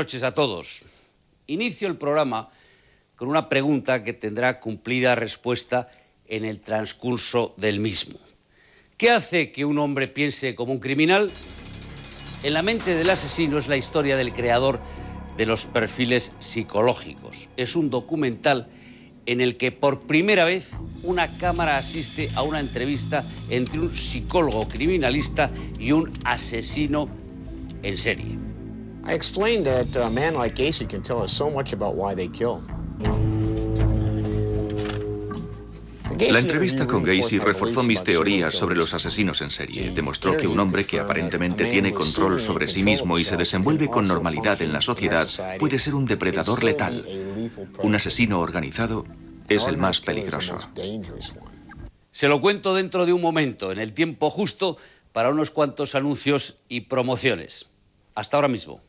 noches a todos. Inicio el programa con una pregunta que tendrá cumplida respuesta en el transcurso del mismo. ¿Qué hace que un hombre piense como un criminal? En la mente del asesino es la historia del creador de los perfiles psicológicos. Es un documental en el que por primera vez una cámara asiste a una entrevista entre un psicólogo criminalista y un asesino en serie. I explained that a man like Gacy can tell us so much about why they kill. La entrevista con Gacy reforzó mis teorías sobre los asesinos en serie. Demostró que un hombre que aparentemente tiene control sobre sí mismo y se desenvuelve con normalidad en la sociedad puede ser un depredador letal. Un asesino organizado es el más peligroso. Se lo cuento dentro de un momento, en el tiempo justo, para unos cuantos anuncios y promociones. Hasta ahora mismo.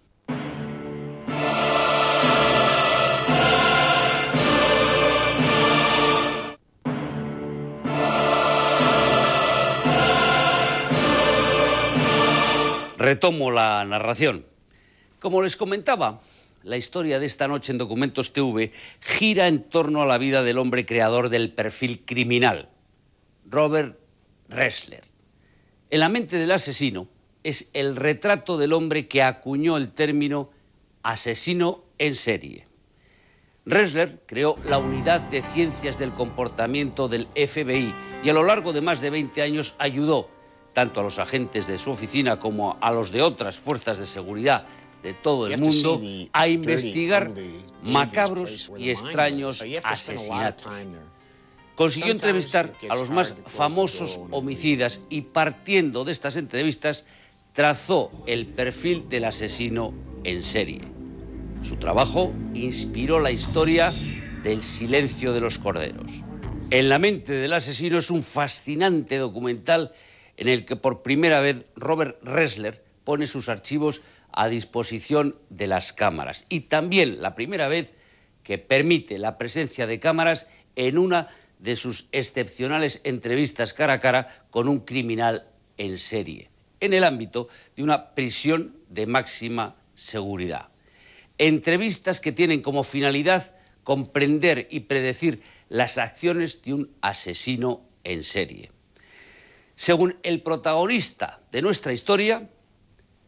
Retomo la narración. Como les comentaba, la historia de esta noche en Documentos TV gira en torno a la vida del hombre creador del perfil criminal, Robert Ressler. En la mente del asesino es el retrato del hombre que acuñó el término asesino en serie. Ressler creó la Unidad de Ciencias del Comportamiento del FBI y a lo largo de más de 20 años ayudó tanto a los agentes de su oficina como a los de otras fuerzas de seguridad de todo el mundo a investigar macabros y extraños asesinatos. Consiguió entrevistar a los más famosos homicidas y partiendo de estas entrevistas trazó el perfil del asesino en serie. Su trabajo inspiró la historia del Silencio de los Corderos. En la mente del asesino es un fascinante documental en el que por primera vez Robert Ressler pone sus archivos a disposición de las cámaras y también la primera vez que permite la presencia de cámaras en una de sus excepcionales entrevistas cara a cara con un criminal en serie, en el ámbito de una prisión de máxima seguridad. Entrevistas que tienen como finalidad comprender y predecir las acciones de un asesino en serie. Según el protagonista de nuestra historia,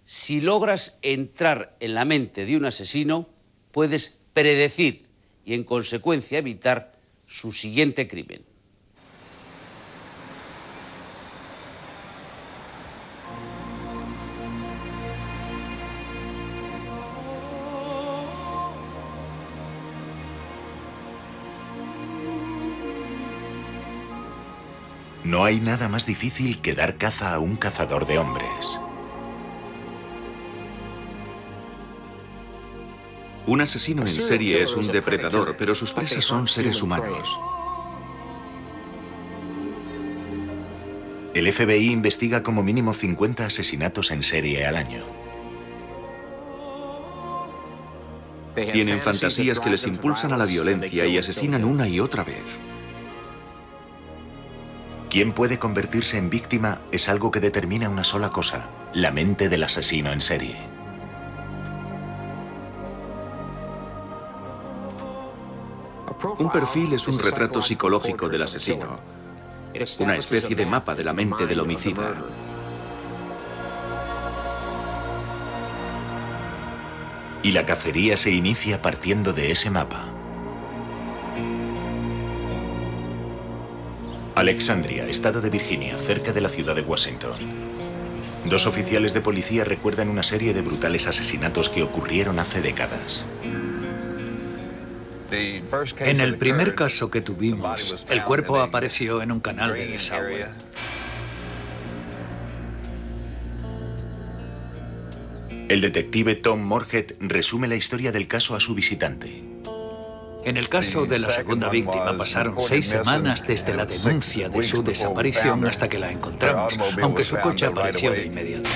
si logras entrar en la mente de un asesino, puedes predecir y en consecuencia evitar su siguiente crimen. No hay nada más difícil que dar caza a un cazador de hombres. Un asesino en serie es un depredador, pero sus presas son seres humanos. El FBI investiga como mínimo 50 asesinatos en serie al año. Tienen fantasías que les impulsan a la violencia y asesinan una y otra vez. Quién puede convertirse en víctima es algo que determina una sola cosa: la mente del asesino en serie. Un perfil es un retrato psicológico del asesino, una especie de mapa de la mente del homicida. Y la cacería se inicia partiendo de ese mapa. Alexandria, estado de Virginia, cerca de la ciudad de Washington. Dos oficiales de policía recuerdan una serie de brutales asesinatos que ocurrieron hace décadas. En el primer caso que tuvimos, el cuerpo apareció en un canal de desagüe. El detective Tom Morhead resume la historia del caso a su visitante. En el caso de la segunda víctima pasaron 6 semanas desde la denuncia de su desaparición hasta que la encontramos, aunque su coche apareció de inmediato.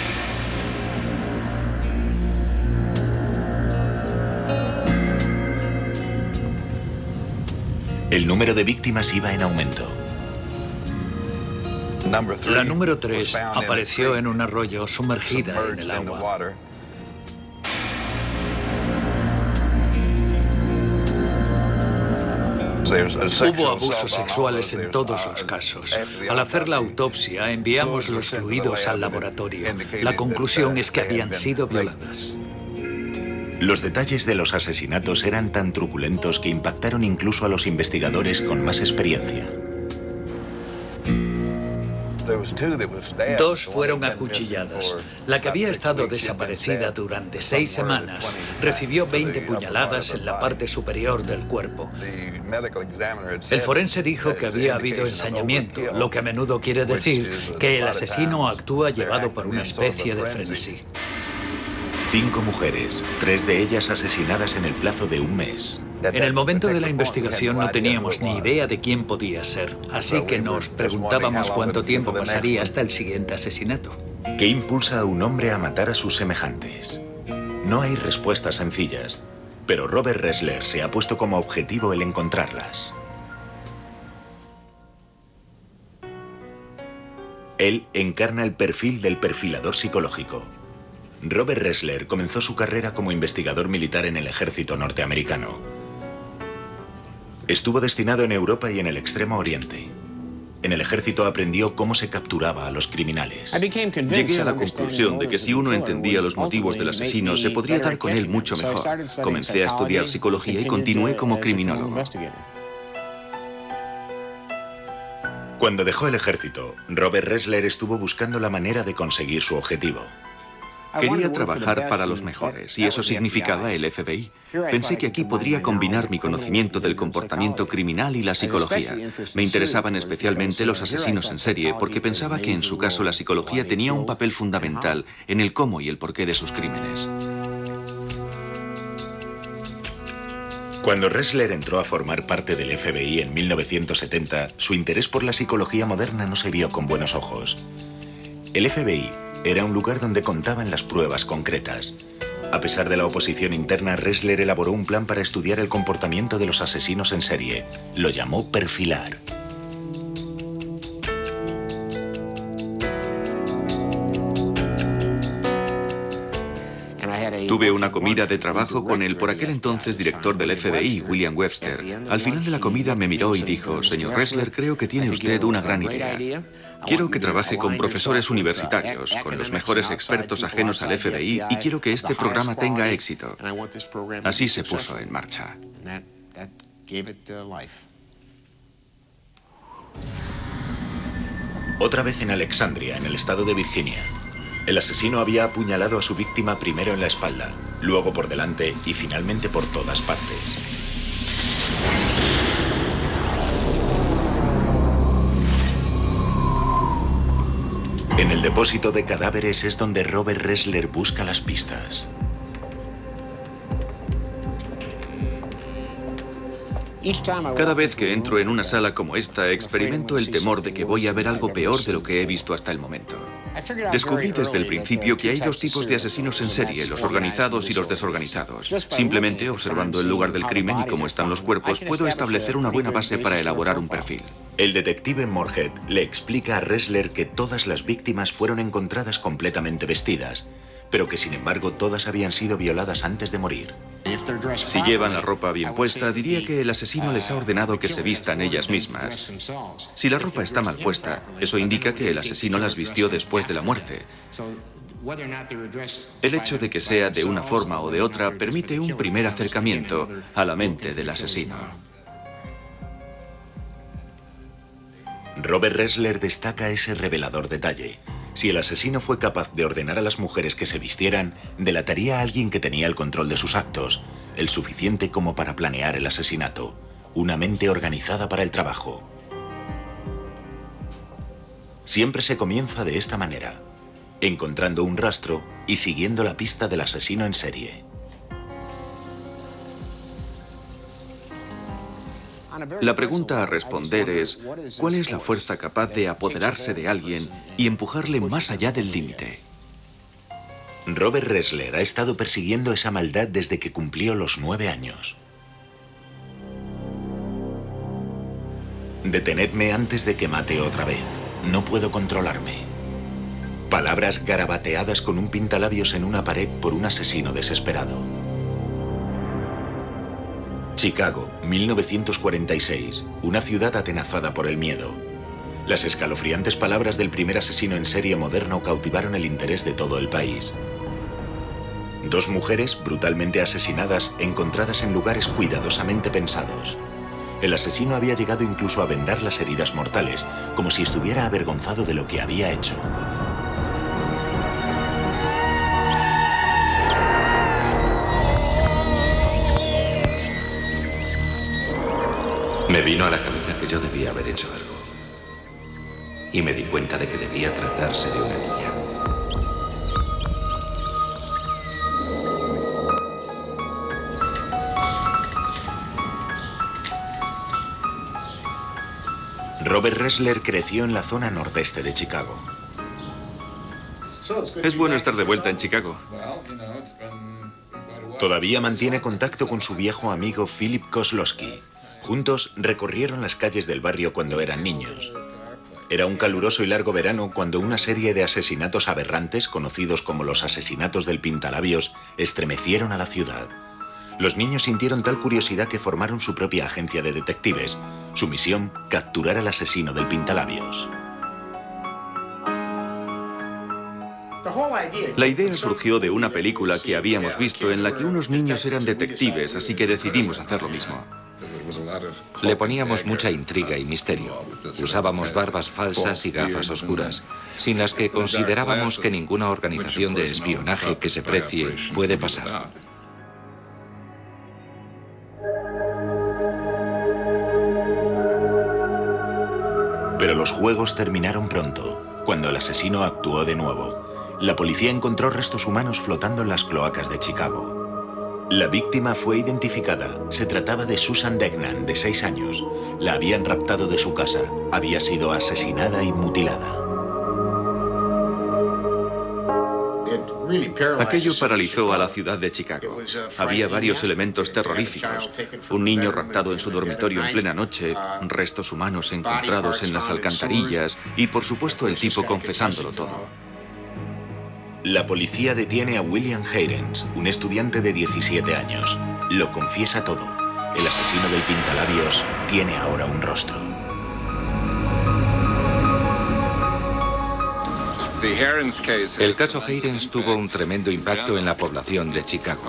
El número de víctimas iba en aumento. La número 3 apareció en un arroyo sumergida en el agua. Hubo abusos sexuales en todos los casos. Al hacer la autopsia, enviamos los fluidos al laboratorio. La conclusión es que habían sido violadas. Los detalles de los asesinatos eran tan truculentos que impactaron incluso a los investigadores con más experiencia. 2 fueron acuchilladas. La que había estado desaparecida durante 6 semanas recibió 20 puñaladas en la parte superior del cuerpo. El forense dijo que había habido ensañamiento, lo que a menudo quiere decir que el asesino actúa llevado por una especie de frenesí. 5 mujeres, 3 de ellas asesinadas en el plazo de un mes. En el momento de la investigación no teníamos ni idea de quién podía ser, así que nos preguntábamos cuánto tiempo pasaría hasta el siguiente asesinato. ¿Qué impulsa a un hombre a matar a sus semejantes? No hay respuestas sencillas, pero Robert Ressler se ha puesto como objetivo el encontrarlas. Él encarna el perfil del perfilador psicológico. Robert Ressler comenzó su carrera como investigador militar en el ejército norteamericano. Estuvo destinado en Europa y en el Extremo Oriente. En el ejército aprendió cómo se capturaba a los criminales. Llegué a la conclusión de que si uno entendía los motivos del asesino, se podría dar con él mucho mejor. Comencé a estudiar psicología y continué como criminólogo. Cuando dejó el ejército, Robert Ressler estuvo buscando la manera de conseguir su objetivo. Quería trabajar para los mejores, y eso significaba el FBI. Pensé que aquí podría combinar mi conocimiento del comportamiento criminal y la psicología. Me interesaban especialmente los asesinos en serie, porque pensaba que en su caso la psicología tenía un papel fundamental en el cómo y el porqué de sus crímenes. Cuando Ressler entró a formar parte del FBI en 1970, su interés por la psicología moderna no se vio con buenos ojos. El FBI era un lugar donde contaban las pruebas concretas. A pesar de la oposición interna, Ressler elaboró un plan para estudiar el comportamiento de los asesinos en serie. Lo llamó perfilar. Tuve una comida de trabajo con el por aquel entonces director del FBI, William Webster. Al final de la comida me miró y dijo: señor Ressler, creo que tiene usted una gran idea. Quiero que trabaje con profesores universitarios, con los mejores expertos ajenos al FBI, y quiero que este programa tenga éxito. Así se puso en marcha. Otra vez en Alexandria, en el estado de Virginia. El asesino había apuñalado a su víctima primero en la espalda, luego por delante y finalmente por todas partes. En el depósito de cadáveres es donde Robert Ressler busca las pistas. Cada vez que entro en una sala como esta, experimento el temor de que voy a ver algo peor de lo que he visto hasta el momento. Descubrí desde el principio que hay 2 tipos de asesinos en serie, los organizados y los desorganizados. Simplemente observando el lugar del crimen y cómo están los cuerpos, puedo establecer una buena base para elaborar un perfil. El detective Moorhead le explica a Ressler que todas las víctimas fueron encontradas completamente vestidas, pero que sin embargo todas habían sido violadas antes de morir. Si llevan la ropa bien puesta, diría que el asesino les ha ordenado que se vistan ellas mismas. Si la ropa está mal puesta, eso indica que el asesino las vistió después de la muerte. El hecho de que sea de una forma o de otra permite un primer acercamiento a la mente del asesino. Robert Ressler destaca ese revelador detalle. Si el asesino fue capaz de ordenar a las mujeres que se vistieran, delataría a alguien que tenía el control de sus actos, el suficiente como para planear el asesinato, una mente organizada para el trabajo. Siempre se comienza de esta manera, encontrando un rastro y siguiendo la pista del asesino en serie. La pregunta a responder es: ¿cuál es la fuerza capaz de apoderarse de alguien y empujarle más allá del límite? Robert Ressler ha estado persiguiendo esa maldad desde que cumplió los 9 años. Detenedme antes de que mate otra vez. No puedo controlarme. Palabras garabateadas con un pintalabios en una pared por un asesino desesperado. Chicago, 1946, una ciudad atenazada por el miedo. Las escalofriantes palabras del primer asesino en serie moderno cautivaron el interés de todo el país. 2 mujeres brutalmente asesinadas, encontradas en lugares cuidadosamente pensados. El asesino había llegado incluso a vendar las heridas mortales, como si estuviera avergonzado de lo que había hecho. Me vino a la cabeza que yo debía haber hecho algo. Y me di cuenta de que debía tratarse de una niña. Robert Ressler creció en la zona nordeste de Chicago. Es bueno estar de vuelta en Chicago. Todavía mantiene contacto con su viejo amigo Philip Kozlowski. Juntos recorrieron las calles del barrio cuando eran niños. Era un caluroso y largo verano cuando una serie de asesinatos aberrantes, conocidos como los asesinatos del Pintalabios, estremecieron a la ciudad. Los niños sintieron tal curiosidad que formaron su propia agencia de detectives. Su misión, capturar al asesino del Pintalabios. La idea surgió de una película que habíamos visto en la que unos niños eran detectives, así que decidimos hacer lo mismo. Le poníamos mucha intriga y misterio. Usábamos barbas falsas y gafas oscuras, sin las que considerábamos que ninguna organización de espionaje que se precie puede pasar. Pero los juegos terminaron pronto, cuando el asesino actuó de nuevo. La policía encontró restos humanos flotando en las cloacas de Chicago. La víctima fue identificada. Se trataba de Susan Degnan, de 6 años. La habían raptado de su casa. Había sido asesinada y mutilada. Aquello paralizó a la ciudad de Chicago. Había varios elementos terroríficos. Un niño raptado en su dormitorio en plena noche, restos humanos encontrados en las alcantarillas y, por supuesto, el tipo confesándolo todo. La policía detiene a William Heirens, un estudiante de 17 años. Lo confiesa todo. El asesino del Pintalabios tiene ahora un rostro. El caso Heirens tuvo un tremendo impacto en la población de Chicago.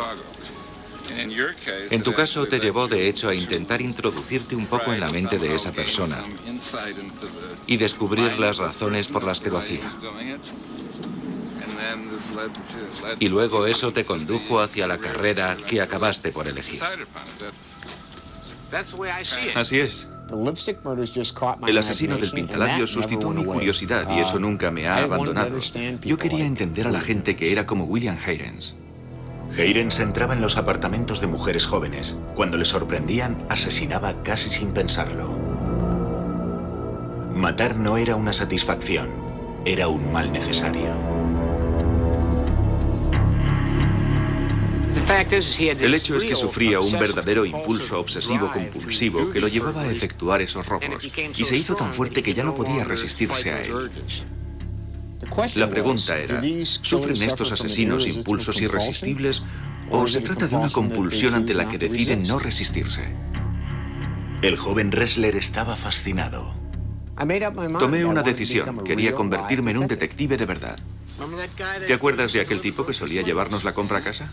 En tu caso te llevó de hecho a intentar introducirte un poco en la mente de esa persona y descubrir las razones por las que lo hacía. Y luego eso te condujo hacia la carrera que acabaste por elegir. Así es. El asesino del Pintalabios suscitó mi curiosidad y eso nunca me ha abandonado. Yo quería entender a la gente que era como William Heirens. Heirens entraba en los apartamentos de mujeres jóvenes. Cuando le sorprendían, asesinaba casi sin pensarlo. Matar no era una satisfacción, era un mal necesario. El hecho es que sufría un verdadero impulso obsesivo-compulsivo que lo llevaba a efectuar esos robos y se hizo tan fuerte que ya no podía resistirse a él. La pregunta era, ¿sufren estos asesinos impulsos irresistibles o se trata de una compulsión ante la que deciden no resistirse? El joven Ressler estaba fascinado. Tomé una decisión, quería convertirme en un detective de verdad. ¿Te acuerdas de aquel tipo que solía llevarnos la compra a casa?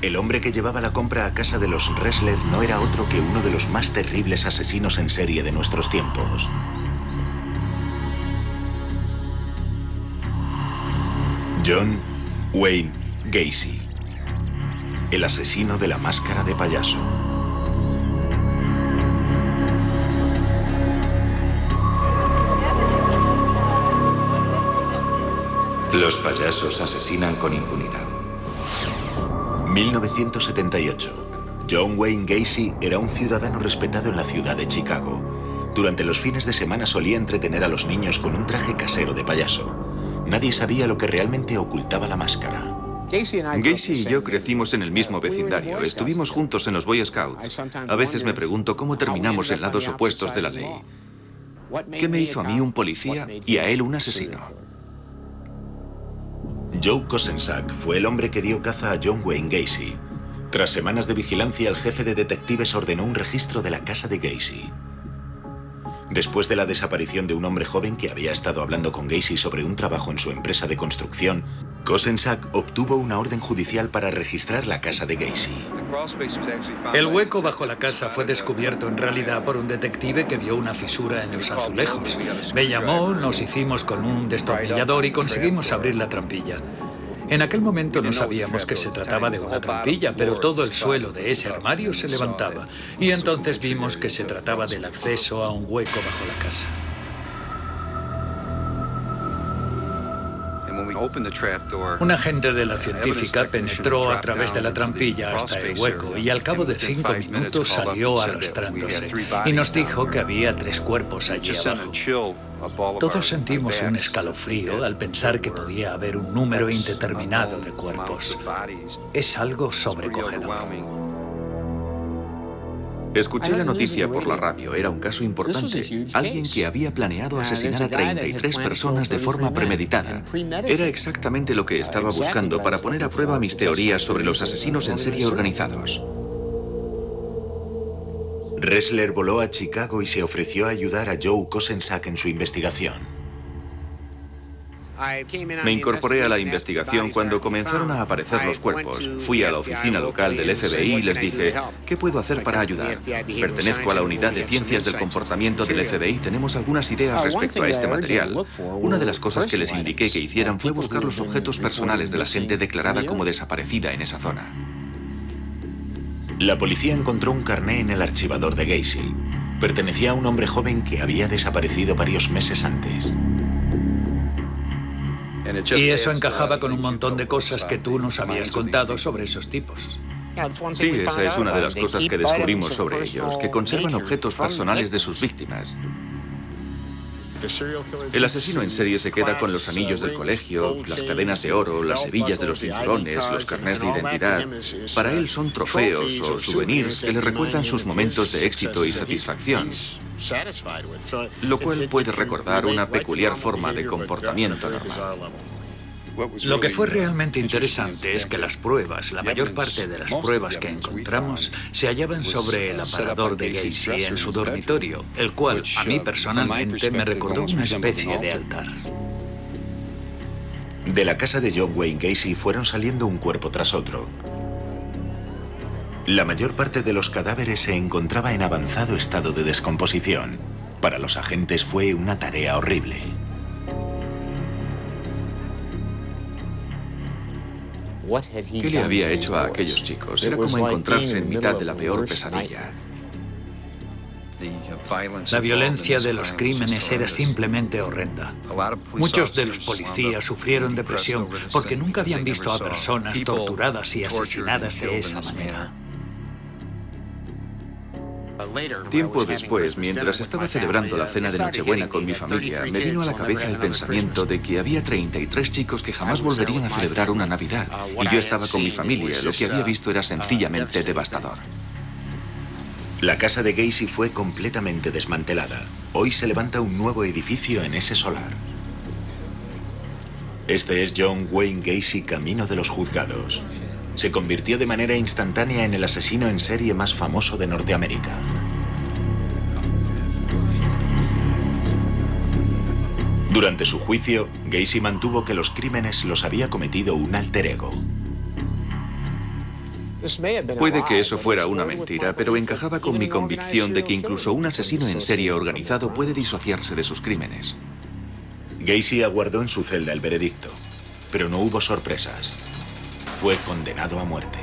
El hombre que llevaba la compra a casa de los Ressler no era otro que uno de los más terribles asesinos en serie de nuestros tiempos. John Wayne Gacy, el asesino de la máscara de payaso. Los payasos asesinan con impunidad. 1978. John Wayne Gacy era un ciudadano respetado en la ciudad de Chicago. Durante los fines de semana solía entretener a los niños con un traje casero de payaso. Nadie sabía lo que realmente ocultaba la máscara. Gacy y yo crecimos en el mismo vecindario. Estuvimos juntos en los Boy Scouts. A veces me pregunto cómo terminamos en lados opuestos de la ley. ¿Qué me hizo a mí un policía y a él un asesino? Joe Kosenczak fue el hombre que dio caza a John Wayne Gacy. Tras semanas de vigilancia, el jefe de detectives ordenó un registro de la casa de Gacy. Después de la desaparición de un hombre joven que había estado hablando con Gacy sobre un trabajo en su empresa de construcción, Kosenczak obtuvo una orden judicial para registrar la casa de Gacy. El hueco bajo la casa fue descubierto en realidad por un detective que vio una fisura en los azulejos. Me llamó, nos hicimos con un destornillador y conseguimos abrir la trampilla. En aquel momento no sabíamos que se trataba de una trampilla, pero todo el suelo de ese armario se levantaba. Y entonces vimos que se trataba del acceso a un hueco bajo la casa. Un agente de la científica penetró a través de la trampilla hasta el hueco y al cabo de 5 minutos salió arrastrándose y nos dijo que había 3 cuerpos allí abajo. Todos sentimos un escalofrío al pensar que podía haber un número indeterminado de cuerpos. Es algo sobrecogedor. Escuché la noticia por la radio. Era un caso importante. Alguien que había planeado asesinar a 33 personas de forma premeditada. Era exactamente lo que estaba buscando para poner a prueba mis teorías sobre los asesinos en serie organizados. Ressler voló a Chicago y se ofreció a ayudar a Joe Kosenczak en su investigación. Me incorporé a la investigación cuando comenzaron a aparecer los cuerpos. Fui a la oficina local del FBI y les dije, ¿qué puedo hacer para ayudar? Pertenezco a la unidad de ciencias del comportamiento del FBI. Tenemos algunas ideas respecto a este material. Una de las cosas que les indiqué que hicieran fue buscar los objetos personales de la gente declarada como desaparecida en esa zona. La policía encontró un carné en el archivador de Gacy. Pertenecía a un hombre joven que había desaparecido varios meses antes. Y eso encajaba con un montón de cosas que tú nos habías contado sobre esos tipos. Sí, esa es una de las cosas que descubrimos sobre ellos, que conservan objetos personales de sus víctimas. El asesino en serie se queda con los anillos del colegio, las cadenas de oro, las hebillas de los cinturones, los carnés de identidad. Para él son trofeos o souvenirs que le recuerdan sus momentos de éxito y satisfacción, lo cual puede recordar una peculiar forma de comportamiento normal. Lo que fue realmente interesante es que las pruebas, la mayor parte de las pruebas que encontramos, se hallaban sobre el aparador de Gacy en su dormitorio, el cual a mí personalmente me recordó una especie de altar. De la casa de John Wayne Gacy fueron saliendo un cuerpo tras otro. La mayor parte de los cadáveres se encontraba en avanzado estado de descomposición. Para los agentes fue una tarea horrible. ¿Qué le había hecho a aquellos chicos? Era como encontrarse en mitad de la peor pesadilla. La violencia de los crímenes era simplemente horrenda. Muchos de los policías sufrieron depresión porque nunca habían visto a personas torturadas y asesinadas de esa manera. Tiempo después, mientras estaba celebrando la cena de Nochebuena con mi familia, me vino a la cabeza el pensamiento de que había 33 chicos que jamás volverían a celebrar una Navidad. Y yo estaba con mi familia. Lo que había visto era sencillamente devastador. La casa de Gacy fue completamente desmantelada. Hoy se levanta un nuevo edificio en ese solar. Este es John Wayne Gacy camino de los juzgados. Se convirtió de manera instantánea en el asesino en serie más famoso de Norteamérica. Durante su juicio, Gacy mantuvo que los crímenes los había cometido un alter ego. Puede que eso fuera una mentira, pero encajaba con mi convicción de que incluso un asesino en serie organizado puede disociarse de sus crímenes. Gacy aguardó en su celda el veredicto, pero no hubo sorpresas. Fue condenado a muerte.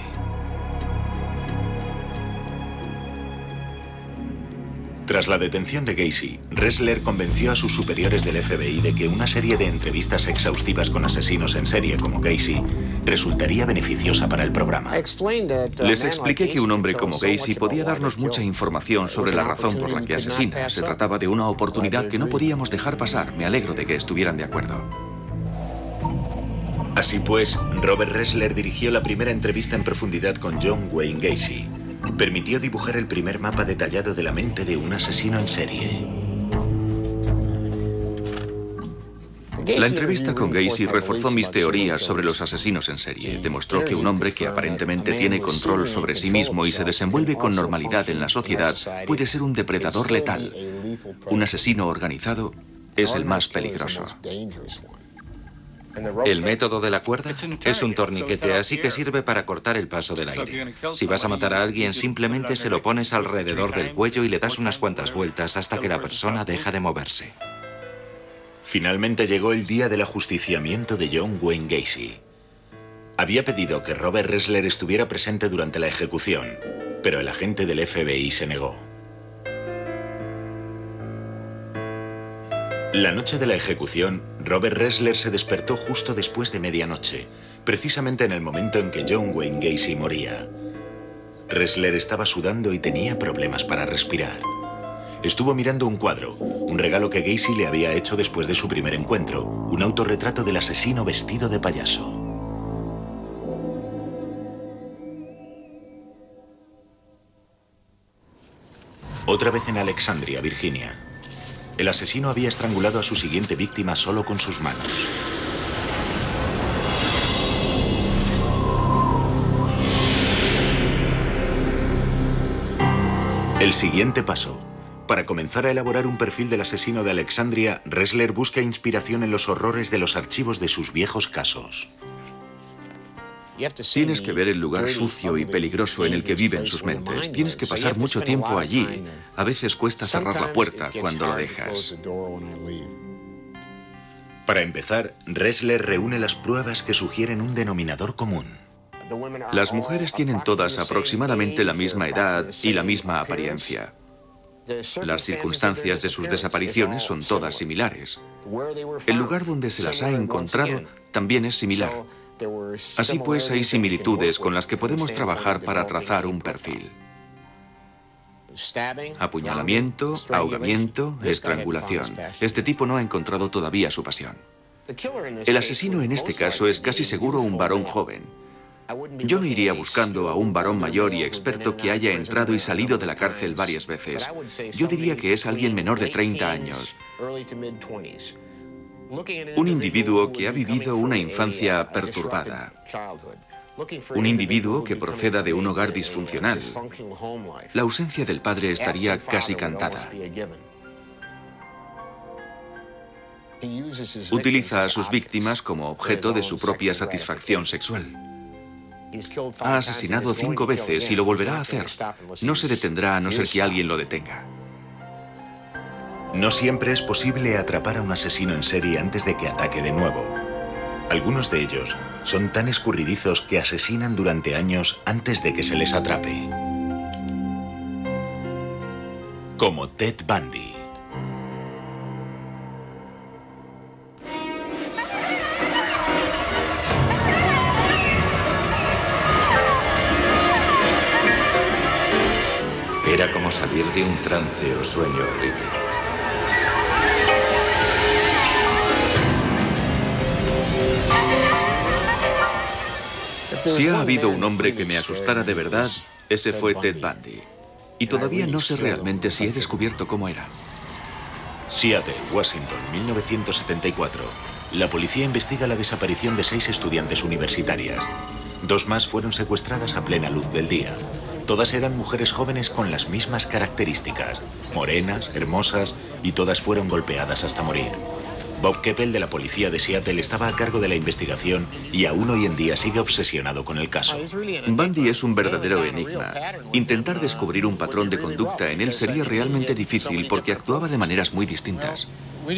Tras la detención de Gacy, Ressler convenció a sus superiores del FBI de que una serie de entrevistas exhaustivas con asesinos en serie como Gacy resultaría beneficiosa para el programa. Les expliqué que un hombre como Gacy podía darnos mucha información sobre la razón por la que asesina. Se trataba de una oportunidad que no podíamos dejar pasar. Me alegro de que estuvieran de acuerdo. Así pues, Robert Ressler dirigió la primera entrevista en profundidad con John Wayne Gacy. Permitió dibujar el primer mapa detallado de la mente de un asesino en serie. La entrevista con Gacy reforzó mis teorías sobre los asesinos en serie. Demostró que un hombre que aparentemente tiene control sobre sí mismo y se desenvuelve con normalidad en la sociedad puede ser un depredador letal. Un asesino organizado es el más peligroso. El método de la cuerda es un torniquete, así que sirve para cortar el paso del aire. Si vas a matar a alguien, simplemente se lo pones alrededor del cuello y le das unas cuantas vueltas hasta que la persona deja de moverse. Finalmente llegó el día del ajusticiamiento de John Wayne Gacy. Había pedido que Robert Ressler estuviera presente durante la ejecución, pero el agente del FBI se negó. La noche de la ejecución, Robert Ressler se despertó justo después de medianoche, precisamente en el momento en que John Wayne Gacy moría. Ressler estaba sudando y tenía problemas para respirar. Estuvo mirando un cuadro, un regalo que Gacy le había hecho después de su primer encuentro, un autorretrato del asesino vestido de payaso. Otra vez en Alexandria, Virginia. El asesino había estrangulado a su siguiente víctima solo con sus manos. El siguiente paso. Para comenzar a elaborar un perfil del asesino de Alexandria, Ressler busca inspiración en los horrores de los archivos de sus viejos casos. Tienes que ver el lugar sucio y peligroso en el que viven sus mentes. Tienes que pasar mucho tiempo allí. A veces cuesta cerrar la puerta cuando lo dejas. Para empezar, Ressler reúne las pruebas que sugieren un denominador común. Las mujeres tienen todas aproximadamente la misma edad y la misma apariencia. Las circunstancias de sus desapariciones son todas similares. El lugar donde se las ha encontrado también es similar. Así pues, hay similitudes con las que podemos trabajar para trazar un perfil. Apuñalamiento, ahogamiento, estrangulación. Este tipo no ha encontrado todavía su pasión. El asesino en este caso es casi seguro un varón joven. Yo no iría buscando a un varón mayor y experto que haya entrado y salido de la cárcel varias veces. Yo diría que es alguien menor de 30 años. Un individuo que ha vivido una infancia perturbada. Un individuo que proceda de un hogar disfuncional. La ausencia del padre estaría casi cantada. Utiliza a sus víctimas como objeto de su propia satisfacción sexual. Ha asesinado 5 veces y lo volverá a hacer. No se detendrá a no ser que alguien lo detenga. No siempre es posible atrapar a un asesino en serie antes de que ataque de nuevo. Algunos de ellos son tan escurridizos que asesinan durante años antes de que se les atrape. Como Ted Bundy. Era como salir de un trance o sueño horrible. Si ha habido un hombre que me asustara de verdad, ese fue Ted Bundy. Y todavía no sé realmente si he descubierto cómo era. Seattle, Washington, 1974. La policía investiga la desaparición de 6 estudiantes universitarias. 2 más fueron secuestradas a plena luz del día. Todas eran mujeres jóvenes con las mismas características, morenas, hermosas, y todas fueron golpeadas hasta morir. Bob Keppel de la policía de Seattle estaba a cargo de la investigación y aún hoy en día sigue obsesionado con el caso. Bundy es un verdadero enigma. Intentar descubrir un patrón de conducta en él sería realmente difícil porque actuaba de maneras muy distintas.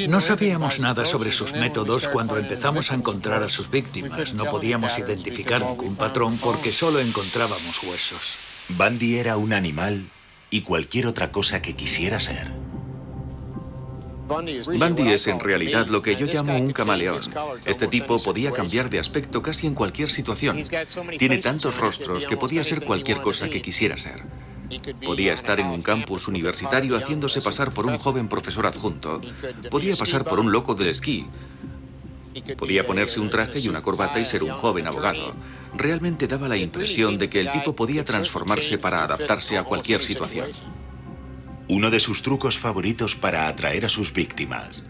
No sabíamos nada sobre sus métodos cuando empezamos a encontrar a sus víctimas. No podíamos identificar ningún patrón porque solo encontrábamos huesos. Bundy era un animal y cualquier otra cosa que quisiera ser. Bundy es en realidad lo que yo llamo un camaleón. Este tipo podía cambiar de aspecto casi en cualquier situación. Tiene tantos rostros que podía ser cualquier cosa que quisiera ser. Podía estar en un campus universitario haciéndose pasar por un joven profesor adjunto. Podía pasar por un loco del esquí. Podía ponerse un traje y una corbata y ser un joven abogado. Realmente daba la impresión de que el tipo podía transformarse para adaptarse a cualquier situación. Uno de sus trucos favoritos para atraer a sus víctimas.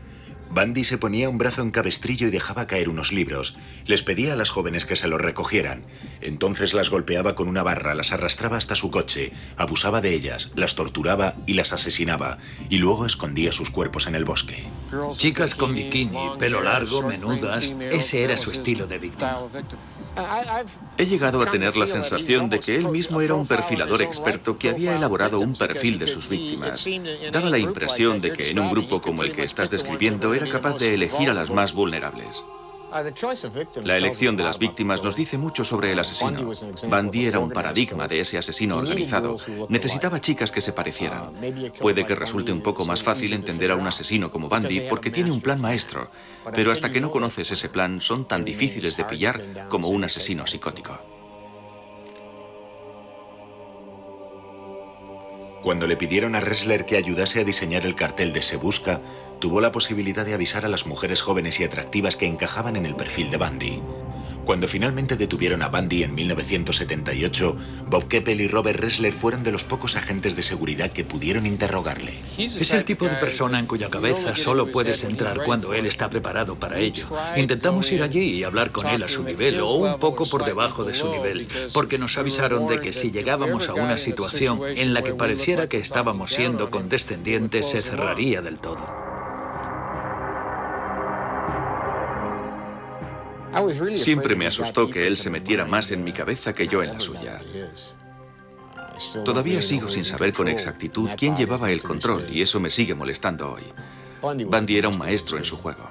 Bundy se ponía un brazo en cabestrillo y dejaba caer unos libros. Les pedía a las jóvenes que se los recogieran. Entonces las golpeaba con una barra, las arrastraba hasta su coche, abusaba de ellas, las torturaba y las asesinaba, y luego escondía sus cuerpos en el bosque. Chicas con bikini, pelo largo, menudas, ese era su estilo de víctima. He llegado a tener la sensación de que él mismo era un perfilador experto que había elaborado un perfil de sus víctimas. Daba la impresión de que en un grupo como el que estás describiendo era capaz de elegir a las más vulnerables. La elección de las víctimas nos dice mucho sobre el asesino. Bundy era un paradigma de ese asesino organizado. Necesitaba chicas que se parecieran. Puede que resulte un poco más fácil entender a un asesino como Bundy porque tiene un plan maestro, pero hasta que no conoces ese plan son tan difíciles de pillar como un asesino psicótico. Cuando le pidieron a Ressler que ayudase a diseñar el cartel de Se Busca, tuvo la posibilidad de avisar a las mujeres jóvenes y atractivas que encajaban en el perfil de Bundy. Cuando finalmente detuvieron a Bundy en 1978, Bob Keppel y Robert Ressler fueron de los pocos agentes de seguridad que pudieron interrogarle. Es el tipo de persona en cuya cabeza solo puedes entrar cuando él está preparado para ello. Intentamos ir allí y hablar con él a su nivel o un poco por debajo de su nivel, porque nos avisaron de que si llegábamos a una situación en la que pareciera que estábamos siendo condescendientes, se cerraría del todo. Siempre me asustó que él se metiera más en mi cabeza que yo en la suya. Todavía sigo sin saber con exactitud quién llevaba el control y eso me sigue molestando hoy. Bundy era un maestro en su juego.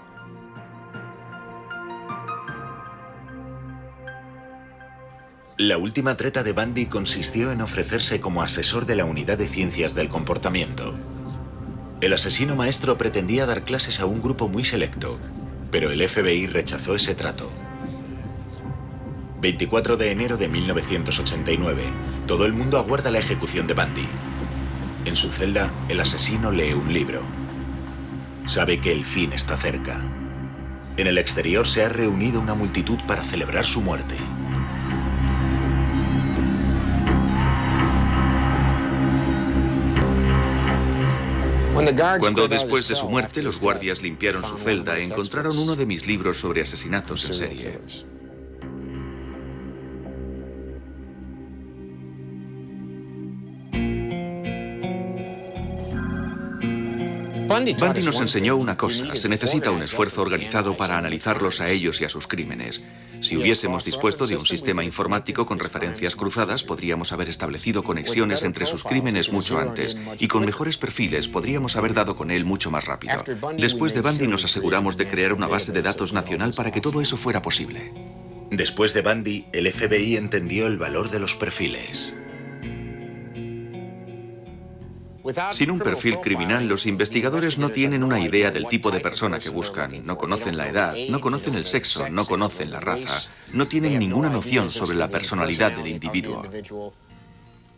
La última treta de Bundy consistió en ofrecerse como asesor de la Unidad de Ciencias del Comportamiento. El asesino maestro pretendía dar clases a un grupo muy selecto, pero el FBI rechazó ese trato. 24 de enero de 1989. Todo el mundo aguarda la ejecución de Bundy. En su celda, el asesino lee un libro. Sabe que el fin está cerca. En el exterior se ha reunido una multitud para celebrar su muerte. Cuando después de su muerte los guardias limpiaron su celda, encontraron uno de mis libros sobre asesinatos en serie. Bundy nos enseñó una cosa: se necesita un esfuerzo organizado para analizarlos a ellos y a sus crímenes. Si hubiésemos dispuesto de un sistema informático con referencias cruzadas, podríamos haber establecido conexiones entre sus crímenes mucho antes, y con mejores perfiles podríamos haber dado con él mucho más rápido. Después de Bundy nos aseguramos de crear una base de datos nacional para que todo eso fuera posible. Después de Bundy, el FBI entendió el valor de los perfiles. Sin un perfil criminal, los investigadores no tienen una idea del tipo de persona que buscan. No conocen la edad, no conocen el sexo, no conocen la raza, no tienen ninguna noción sobre la personalidad del individuo.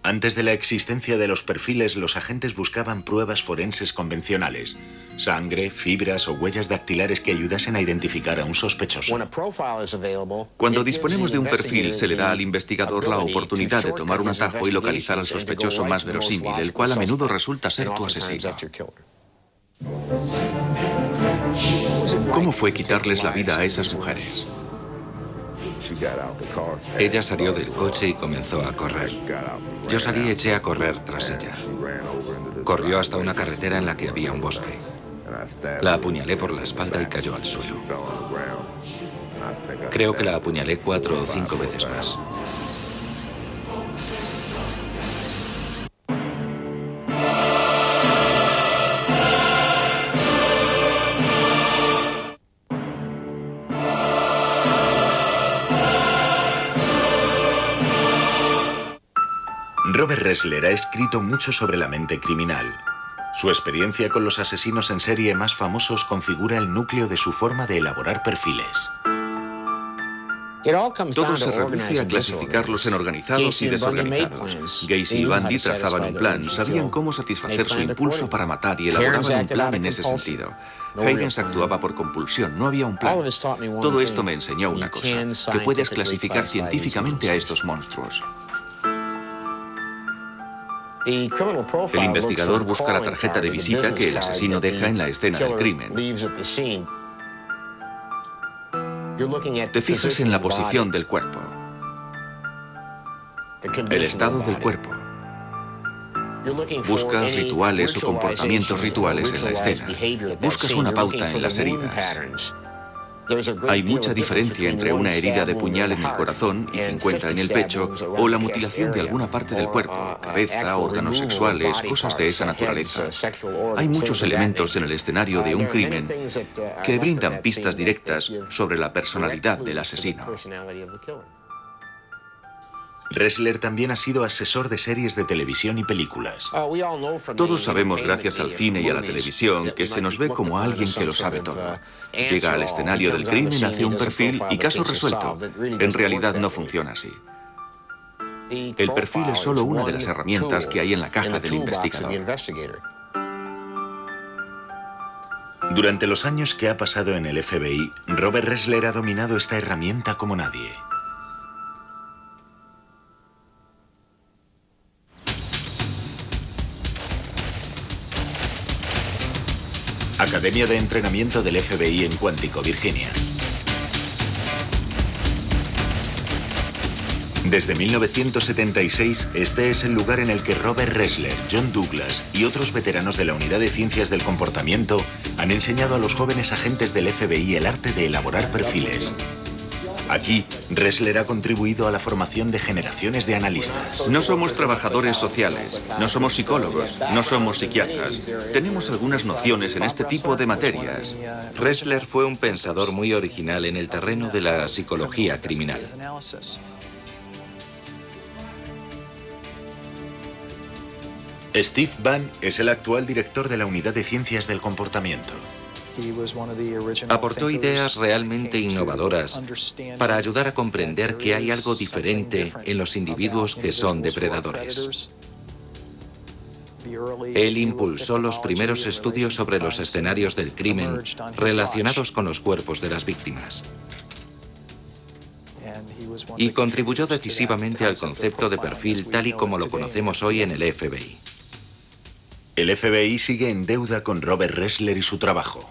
Antes de la existencia de los perfiles, los agentes buscaban pruebas forenses convencionales: sangre, fibras o huellas dactilares que ayudasen a identificar a un sospechoso. Cuando disponemos de un perfil, se le da al investigador la oportunidad de tomar un atajo y localizar al sospechoso más verosímil, el cual a menudo resulta ser tu asesino. ¿Cómo fue quitarles la vida a esas mujeres? Ella salió del coche y comenzó a correr. Yo salí y eché a correr tras ella. Corrió hasta una carretera en la que había un bosque. La apuñalé por la espalda y cayó al suelo. Creo que la apuñalé 4 o 5 veces más. Robert Ressler ha escrito mucho sobre la mente criminal. Su experiencia con los asesinos en serie más famosos configura el núcleo de su forma de elaborar perfiles. Todo se reduce a clasificarlos en organizados y desorganizados. Gacy y Bundy trazaban un plan, sabían cómo satisfacer su impulso para matar y elaboraban un plan en ese sentido. Higgins actuaba por compulsión, no había un plan. Todo esto me enseñó una cosa: que puedes clasificar científicamente a estos monstruos. El investigador busca la tarjeta de visita que el asesino deja en la escena del crimen. Te fijas en la posición del cuerpo, el estado del cuerpo. Buscas rituales o comportamientos rituales en la escena. Buscas una pauta en las heridas. Hay mucha diferencia entre una herida de puñal en el corazón y 50 en el pecho, o la mutilación de alguna parte del cuerpo, cabeza, órganos sexuales, cosas de esa naturaleza. Hay muchos elementos en el escenario de un crimen que brindan pistas directas sobre la personalidad del asesino. Ressler también ha sido asesor de series de televisión y películas. Todos sabemos, gracias al cine y a la televisión, que se nos ve como alguien que lo sabe todo. Llega al escenario del crimen, hace un perfil y caso resuelto. En realidad no funciona así. El perfil es solo una de las herramientas que hay en la caja del investigador. Durante los años que ha pasado en el FBI, Robert Ressler ha dominado esta herramienta como nadie. Academia de Entrenamiento del FBI en Quantico, Virginia. Desde 1976, este es el lugar en el que Robert Ressler, John Douglas y otros veteranos de la Unidad de Ciencias del Comportamiento han enseñado a los jóvenes agentes del FBI el arte de elaborar perfiles. Aquí, Ressler ha contribuido a la formación de generaciones de analistas. No somos trabajadores sociales, no somos psicólogos, no somos psiquiatras. Tenemos algunas nociones en este tipo de materias. Ressler fue un pensador muy original en el terreno de la psicología criminal. Steve Vann es el actual director de la Unidad de Ciencias del Comportamiento. Aportó ideas realmente innovadoras para ayudar a comprender que hay algo diferente en los individuos que son depredadores. Él impulsó los primeros estudios sobre los escenarios del crimen relacionados con los cuerpos de las víctimas. Y contribuyó decisivamente al concepto de perfil tal y como lo conocemos hoy en el FBI. El FBI sigue en deuda con Robert Ressler y su trabajo.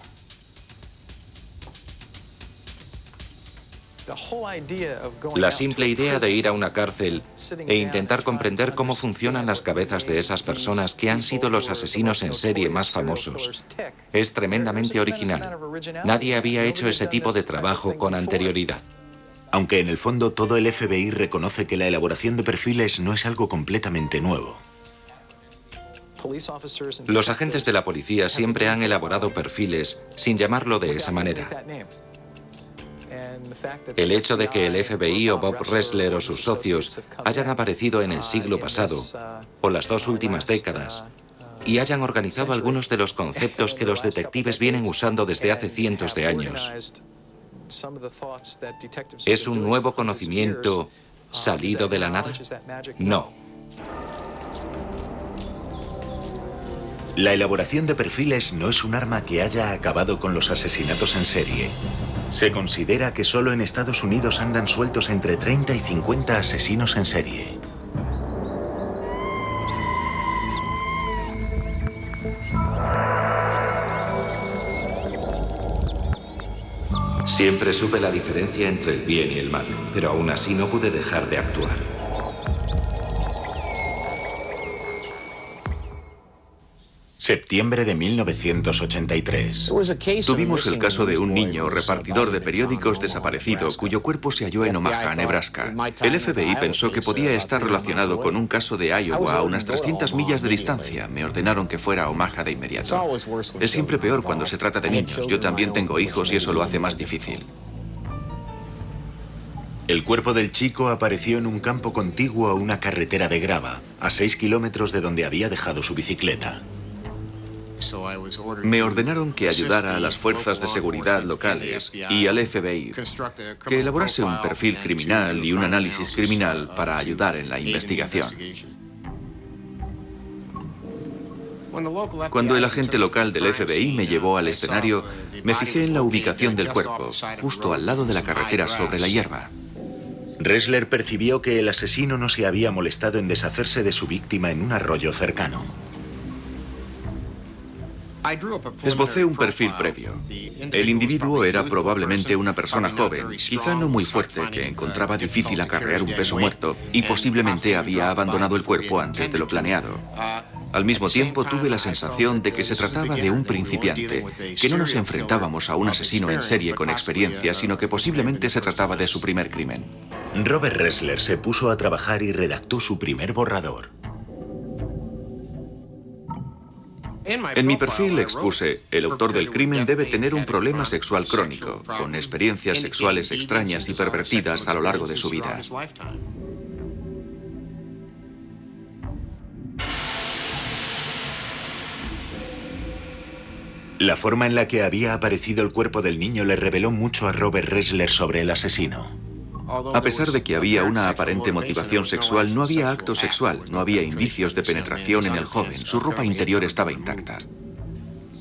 La simple idea de ir a una cárcel e intentar comprender cómo funcionan las cabezas de esas personas que han sido los asesinos en serie más famosos es tremendamente original. Nadie había hecho ese tipo de trabajo con anterioridad. Aunque en el fondo todo el FBI reconoce que la elaboración de perfiles no es algo completamente nuevo. Los agentes de la policía siempre han elaborado perfiles sin llamarlo de esa manera. El hecho de que el FBI o Bob Ressler o sus socios hayan aparecido en el siglo pasado o las 2 últimas décadas y hayan organizado algunos de los conceptos que los detectives vienen usando desde hace cientos de años, ¿es un nuevo conocimiento salido de la nada? No. La elaboración de perfiles no es un arma que haya acabado con los asesinatos en serie. Se considera que solo en Estados Unidos andan sueltos entre 30 y 50 asesinos en serie. Siempre supe la diferencia entre el bien y el mal, pero aún así no pude dejar de actuar. Septiembre de 1983. Tuvimos el caso de un niño repartidor de periódicos desaparecido cuyo cuerpo se halló en Omaha, Nebraska. El FBI pensó que podía estar relacionado con un caso de Iowa a unas 300 millas de distancia. Me ordenaron que fuera a Omaha de inmediato. Es siempre peor cuando se trata de niños. Yo también tengo hijos y eso lo hace más difícil. El cuerpo del chico apareció en un campo contiguo a una carretera de grava, a 6 kilómetros de donde había dejado su bicicleta. Me ordenaron que ayudara a las fuerzas de seguridad locales y al FBI que elaborase un perfil criminal y un análisis criminal para ayudar en la investigación. Cuando el agente local del FBI me llevó al escenario, me fijé en la ubicación del cuerpo, justo al lado de la carretera sobre la hierba. Ressler percibió que el asesino no se había molestado en deshacerse de su víctima en un arroyo cercano. Esbocé un perfil previo. El individuo era probablemente una persona joven, quizá no muy fuerte, que encontraba difícil acarrear un peso muerto y posiblemente había abandonado el cuerpo antes de lo planeado. Al mismo tiempo tuve la sensación de que se trataba de un principiante, que no nos enfrentábamos a un asesino en serie con experiencia, sino que posiblemente se trataba de su primer crimen. Robert Ressler se puso a trabajar y redactó su primer borrador. En mi perfil expuse, el autor del crimen debe tener un problema sexual crónico, con experiencias sexuales extrañas y pervertidas a lo largo de su vida. La forma en la que había aparecido el cuerpo del niño le reveló mucho a Robert Ressler sobre el asesino. A pesar de que había una aparente motivación sexual, no había acto sexual, no había indicios de penetración en el joven, su ropa interior estaba intacta.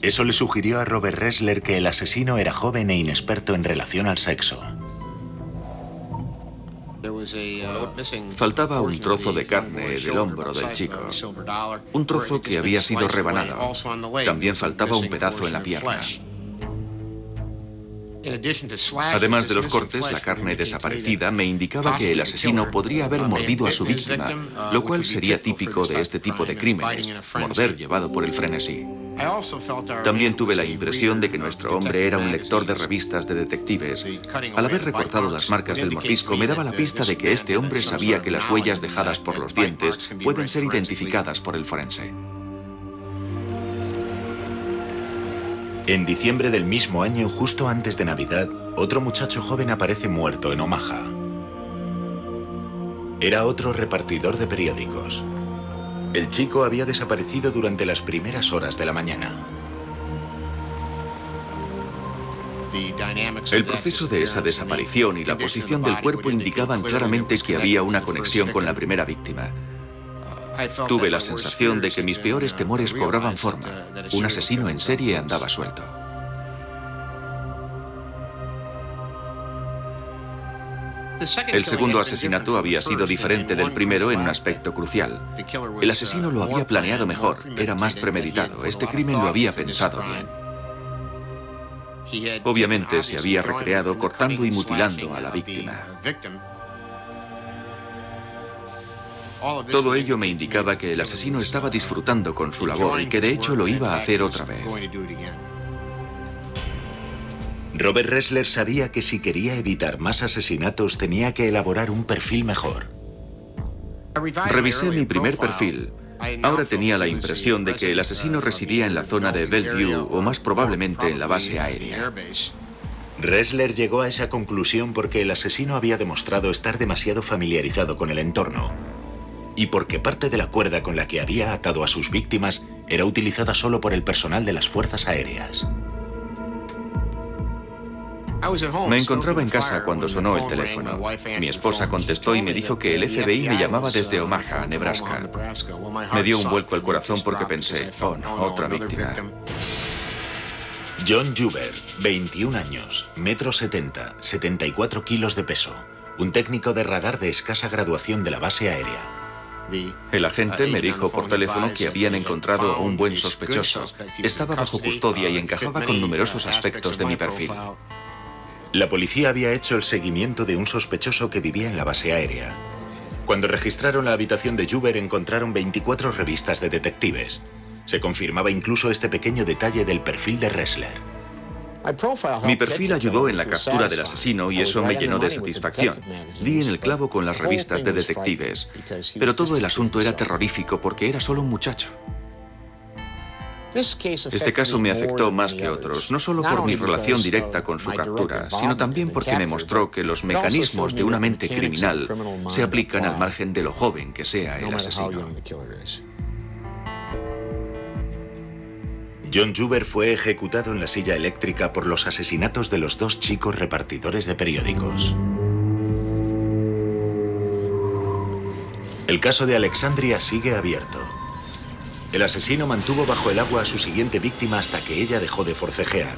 Eso le sugirió a Robert Ressler que el asesino era joven e inexperto en relación al sexo. Faltaba un trozo de carne del hombro del chico, un trozo que había sido rebanado. También faltaba un pedazo en la pierna. Además de los cortes, la carne desaparecida me indicaba que el asesino podría haber mordido a su víctima, lo cual sería típico de este tipo de crímenes, morder llevado por el frenesí. También tuve la impresión de que nuestro hombre era un lector de revistas de detectives. Al haber recortado las marcas del mordisco, me daba la pista de que este hombre sabía que las huellas dejadas por los dientes pueden ser identificadas por el forense. En diciembre del mismo año, justo antes de Navidad, otro muchacho joven aparece muerto en Omaha. Era otro repartidor de periódicos. El chico había desaparecido durante las primeras horas de la mañana. El proceso de esa desaparición y la posición del cuerpo indicaban claramente que había una conexión con la primera víctima. Tuve la sensación de que mis peores temores cobraban forma. Un asesino en serie andaba suelto. El segundo asesinato había sido diferente del primero en un aspecto crucial. El asesino lo había planeado mejor, era más premeditado. Este crimen lo había pensado bien. Obviamente se había recreado cortando y mutilando a la víctima. Todo ello me indicaba que el asesino estaba disfrutando con su labor y que de hecho lo iba a hacer otra vez. Robert Ressler sabía que si quería evitar más asesinatos tenía que elaborar un perfil mejor. Revisé mi primer perfil. Ahora tenía la impresión de que el asesino residía en la zona de Bellevue o más probablemente en la base aérea. Ressler llegó a esa conclusión porque el asesino había demostrado estar demasiado familiarizado con el entorno y porque parte de la cuerda con la que había atado a sus víctimas era utilizada solo por el personal de las fuerzas aéreas. Me encontraba en casa cuando sonó el teléfono. Mi esposa contestó y me dijo que el FBI me llamaba desde Omaha, Nebraska. Me dio un vuelco al corazón porque pensé, oh no, otra víctima. John Juber, 21 años, 1,70 m, 74 kilos de peso. Un técnico de radar de escasa graduación de la base aérea. El agente me dijo por teléfono que habían encontrado a un buen sospechoso. Estaba bajo custodia y encajaba con numerosos aspectos de mi perfil. La policía había hecho el seguimiento de un sospechoso que vivía en la base aérea. Cuando registraron la habitación de Juber encontraron 24 revistas de detectives. Se confirmaba incluso este pequeño detalle del perfil de Ressler. Mi perfil ayudó en la captura del asesino y eso me llenó de satisfacción. Di en el clavo con las revistas de detectives, pero todo el asunto era terrorífico porque era solo un muchacho. Este caso me afectó más que otros, no solo por mi relación directa con su captura, sino también porque me mostró que los mecanismos de una mente criminal se aplican al margen de lo joven que sea el asesino. John Juber fue ejecutado en la silla eléctrica por los asesinatos de los dos chicos repartidores de periódicos. El caso de Alexandria sigue abierto. El asesino mantuvo bajo el agua a su siguiente víctima hasta que ella dejó de forcejear.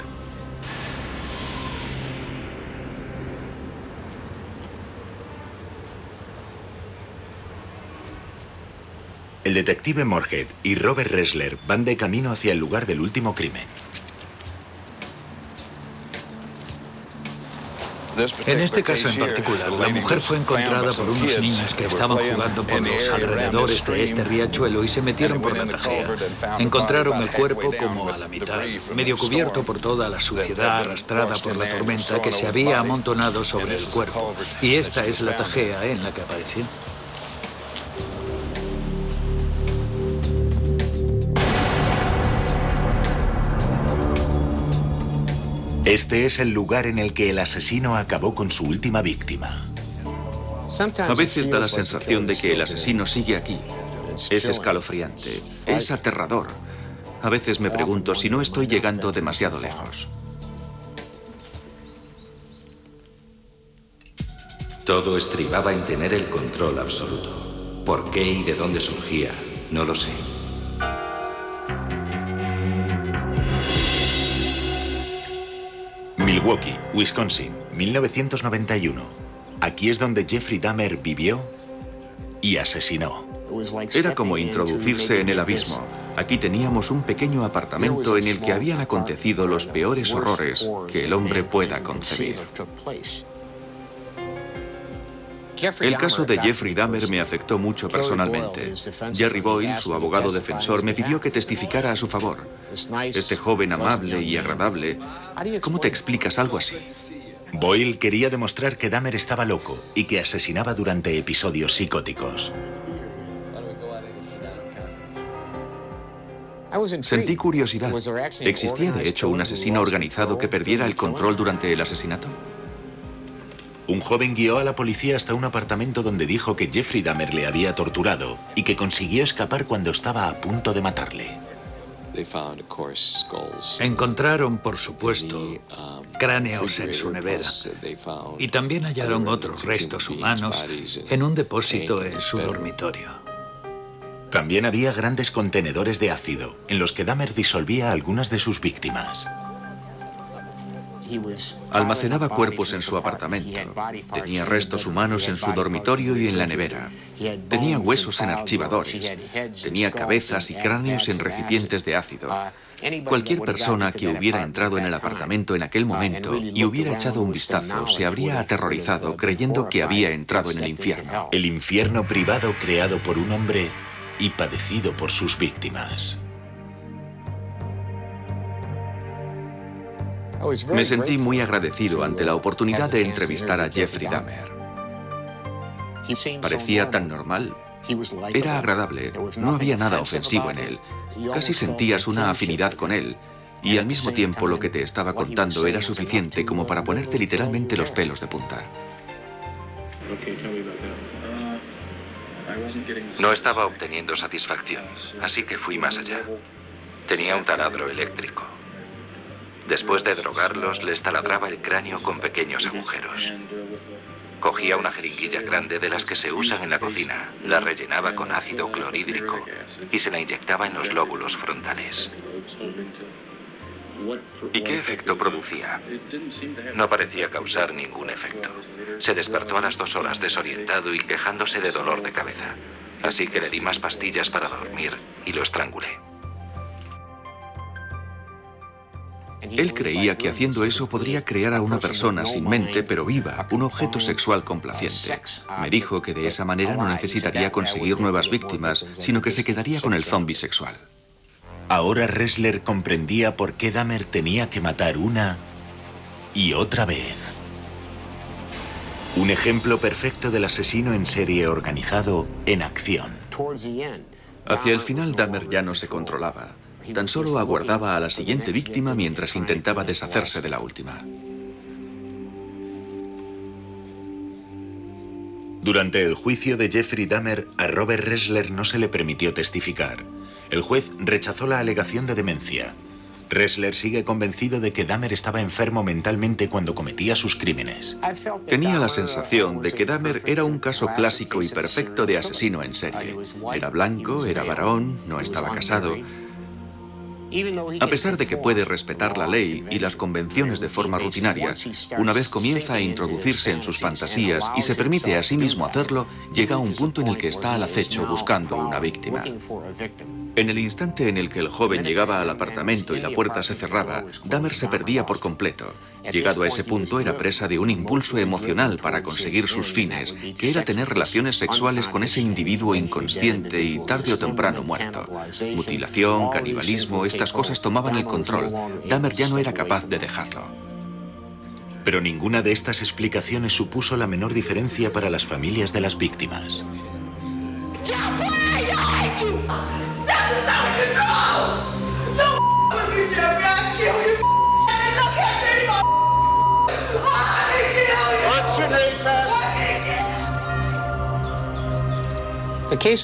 El detective Moorhead y Robert Ressler van de camino hacia el lugar del último crimen. En este caso en particular, la mujer fue encontrada por unos niños que estaban jugando por los alrededores de este riachuelo y se metieron por la tajea. Encontraron el cuerpo como a la mitad, medio cubierto por toda la suciedad arrastrada por la tormenta que se había amontonado sobre el cuerpo. Y esta es la tajea en la que apareció. Este es el lugar en el que el asesino acabó con su última víctima. A veces da la sensación de que el asesino sigue aquí. Es escalofriante, es aterrador. A veces me pregunto si no estoy llegando demasiado lejos. Todo estribaba en tener el control absoluto. ¿Por qué y de dónde surgía? No lo sé. Milwaukee, Wisconsin, 1991. Aquí es donde Jeffrey Dahmer vivió y asesinó. Era como introducirse en el abismo. Aquí teníamos un pequeño apartamento en el que habían acontecido los peores horrores que el hombre pueda concebir. El caso de Jeffrey Dahmer me afectó mucho personalmente. Jerry Boyle, su abogado defensor, me pidió que testificara a su favor. Este joven amable y agradable, ¿cómo te explicas algo así? Boyle quería demostrar que Dahmer estaba loco y que asesinaba durante episodios psicóticos. Sentí curiosidad. ¿Existía de hecho un asesino organizado que perdiera el control durante el asesinato? Un joven guió a la policía hasta un apartamento donde dijo que Jeffrey Dahmer le había torturado y que consiguió escapar cuando estaba a punto de matarle. Encontraron, por supuesto, cráneos en su nevera y también hallaron otros restos humanos en un depósito en su dormitorio. También había grandes contenedores de ácido en los que Dahmer disolvía a algunas de sus víctimas. Almacenaba cuerpos en su apartamento. Tenía restos humanos en su dormitorio y en la nevera. Tenía huesos en archivadores. Tenía cabezas y cráneos en recipientes de ácido. Cualquier persona que hubiera entrado en el apartamento en aquel momento y hubiera echado un vistazo se habría aterrorizado creyendo que había entrado en el infierno. El infierno privado creado por un hombre y padecido por sus víctimas. Me sentí muy agradecido ante la oportunidad de entrevistar a Jeffrey Dahmer. Parecía tan normal. Era agradable. No había nada ofensivo en él. Casi sentías una afinidad con él. Y al mismo tiempo lo que te estaba contando era suficiente como para ponerte literalmente los pelos de punta. No estaba obteniendo satisfacción, así que fui más allá. Tenía un taladro eléctrico. Después de drogarlos, les taladraba el cráneo con pequeños agujeros. Cogía una jeringuilla grande de las que se usan en la cocina, la rellenaba con ácido clorhídrico y se la inyectaba en los lóbulos frontales. ¿Y qué efecto producía? No parecía causar ningún efecto. Se despertó a las 2 horas desorientado y quejándose de dolor de cabeza. Así que le di más pastillas para dormir y lo estrangulé. Él creía que haciendo eso podría crear a una persona sin mente pero viva, un objeto sexual complaciente. Me dijo que de esa manera no necesitaría conseguir nuevas víctimas, sino que se quedaría con el zombi sexual. Ahora Ressler comprendía por qué Dahmer tenía que matar una y otra vez. Un ejemplo perfecto del asesino en serie organizado en acción. Hacia el final Dahmer ya no se controlaba. Tan solo aguardaba a la siguiente víctima mientras intentaba deshacerse de la última. Durante el juicio de Jeffrey Dahmer, a Robert Ressler no se le permitió testificar. El juez rechazó la alegación de demencia. Ressler sigue convencido de que Dahmer estaba enfermo mentalmente cuando cometía sus crímenes. Tenía la sensación de que Dahmer era un caso clásico y perfecto de asesino en serie. Era blanco, era varón, no estaba casado. A pesar de que puede respetar la ley y las convenciones de forma rutinaria, una vez comienza a introducirse en sus fantasías y se permite a sí mismo hacerlo, llega a un punto en el que está al acecho buscando una víctima. En el instante en el que el joven llegaba al apartamento y la puerta se cerraba, Dahmer se perdía por completo. Llegado a ese punto, era presa de un impulso emocional para conseguir sus fines, que era tener relaciones sexuales con ese individuo inconsciente y tarde o temprano muerto. Mutilación, canibalismo, estas cosas tomaban el control. Dahmer ya no era capaz de dejarlo. Pero ninguna de estas explicaciones supuso la menor diferencia para las familias de las víctimas.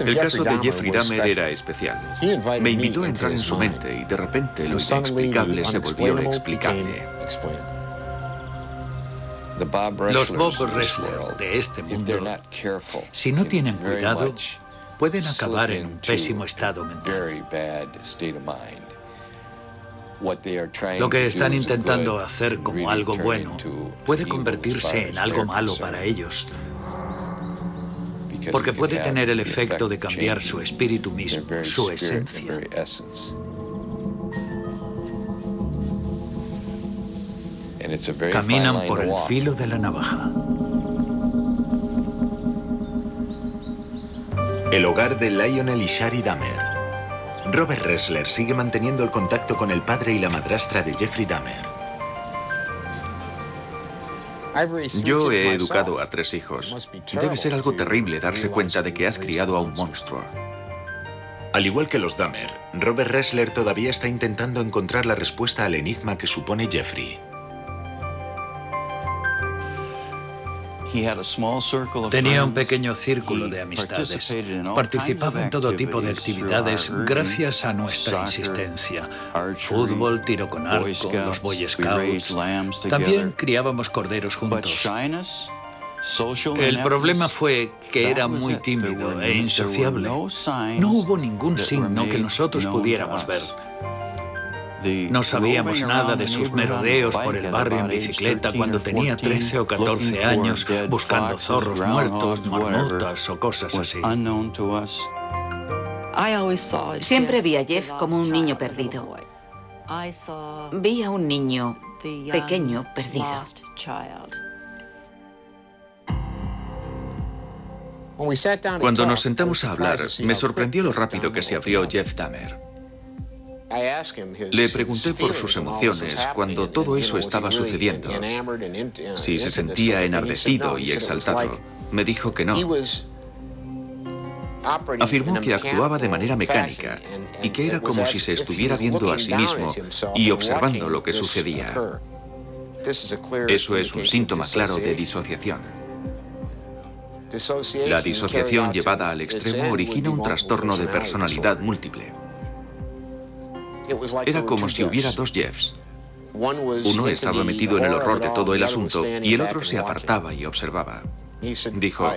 El caso de Jeffrey Dahmer era especial. Me invitó a entrar en su mente y de repente lo inexplicable se volvió explicable. Los Bob Ressler de este mundo, si no tienen cuidado, pueden acabar en un pésimo estado mental. Lo que están intentando hacer como algo bueno puede convertirse en algo malo para ellos, porque puede tener el efecto de cambiar su espíritu mismo, su esencia. Caminan por el filo de la navaja. El hogar de Lionel y Shari Dahmer. Robert Ressler sigue manteniendo el contacto con el padre y la madrastra de Jeffrey Dahmer. Yo he educado a 3 hijos. Debe ser algo terrible darse cuenta de que has criado a un monstruo. Al igual que los Dahmer, Robert Ressler todavía está intentando encontrar la respuesta al enigma que supone Jeffrey. Tenía un pequeño círculo de amistades. Participaba en todo tipo de actividades gracias a nuestra insistencia. Fútbol, tiro con arco, los Boy Scouts. También criábamos corderos juntos. El problema fue que era muy tímido e insociable. No hubo ningún signo que nosotros pudiéramos ver. No sabíamos nada de sus merodeos por el barrio en bicicleta cuando tenía 13 o 14 años, buscando zorros muertos, marmotas o cosas así. Siempre vi a Jeff como un niño perdido. Vi a un niño pequeño perdido. Cuando nos sentamos a hablar, me sorprendió lo rápido que se abrió Jeff Dahmer. Le pregunté por sus emociones cuando todo eso estaba sucediendo. Si se sentía enardecido y exaltado. Me dijo que no. Afirmó que actuaba de manera mecánica y que era como si se estuviera viendo a sí mismo y observando lo que sucedía. Eso es un síntoma claro de disociación. La disociación llevada al extremo origina un trastorno de personalidad múltiple. Era como si hubiera 2 Jeffs. Uno estaba metido en el horror de todo el asunto y el otro se apartaba y observaba. Dijo,